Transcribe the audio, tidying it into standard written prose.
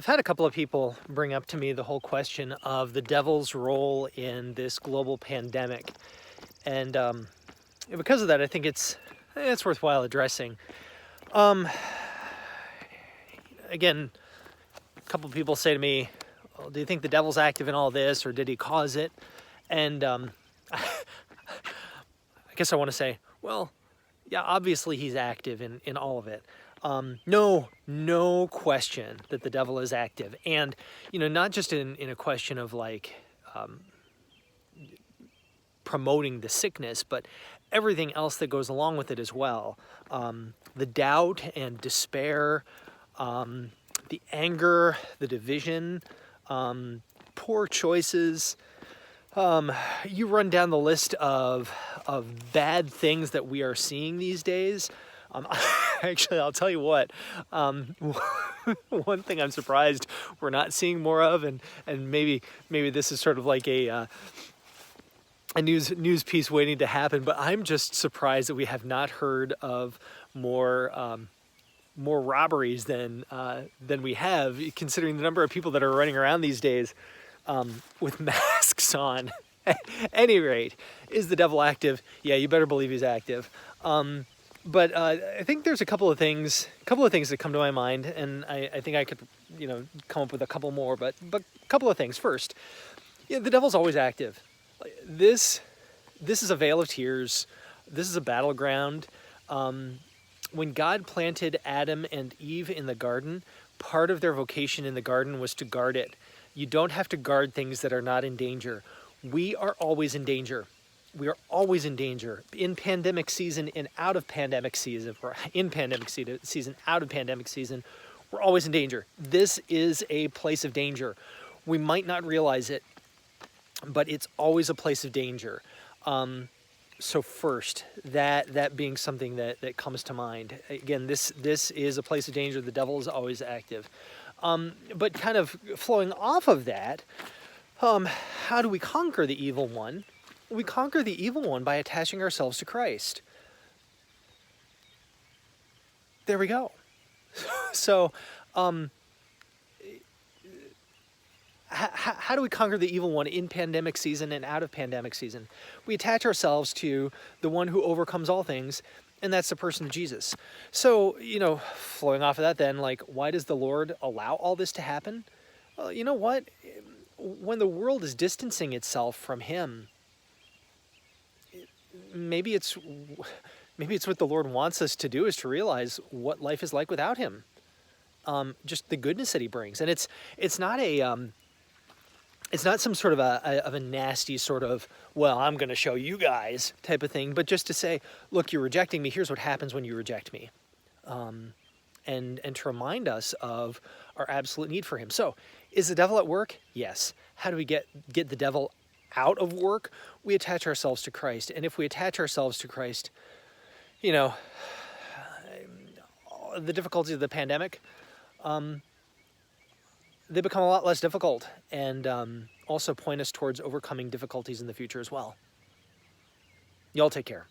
I've had a couple of people bring up to me the whole question of the devil's role in this global pandemic, and because of that, I think it's worthwhile addressing. Um, Again, a couple of people say to me, "Well, do you think the devil's active in all this, or did he cause it?" And I guess I want to say, well, yeah, obviously he's active in all of it. No question that the devil is active, and not just in a question of like promoting the sickness, but everything else that goes along with it as well. The doubt and despair, the anger, the division, poor choices. You run down the list of bad things that we are seeing these days. Actually, I'll tell you what. One thing I'm surprised we're not seeing more of, and maybe this is sort of like a news piece waiting to happen. But I'm just surprised that we have not heard of more robberies than we have, considering the number of people that are running around these days with masks on. At any rate, is the devil active? Yeah, you better believe he's active. But I think there's a couple of things that come to my mind, and I think I could, come up with a couple more. But a couple of things. First, the devil's always active. This is a vale of tears. This is a battleground. When God planted Adam and Eve in the garden, part of their vocation in the garden was to guard it. You don't have to guard things that are not in danger. We are always in danger. We are always in danger. In pandemic season, in out of pandemic season, or in pandemic season, out of pandemic season, we're always in danger. This is a place of danger. We might not realize it, but it's always a place of danger. So first, that being something that comes to mind. Again, this is a place of danger. The devil is always active. But kind of flowing off of that, how do we conquer the evil one? We conquer the evil one by attaching ourselves to Christ. There we go. So, how do we conquer the evil one in pandemic season and out of pandemic season? We attach ourselves to the one who overcomes all things, and that's the person of Jesus. So, flowing off of that then, like, why does the Lord allow all this to happen? Well, you know what? When the world is distancing itself from Him, maybe it's what the Lord wants us to do, is to realize what life is like without Him. Just the goodness that He brings. And it's not it's not some sort of a nasty sort of, well, I'm going to show you guys type of thing, but just to say, look, you're rejecting me. Here's what happens when you reject me. And to remind us of our absolute need for Him. So, is the devil at work? Yes. How do we get the devil out of work? We attach ourselves to Christ. And if we attach ourselves to Christ, the difficulties of the pandemic, they become a lot less difficult, and also point us towards overcoming difficulties in the future as well. Y'all take care.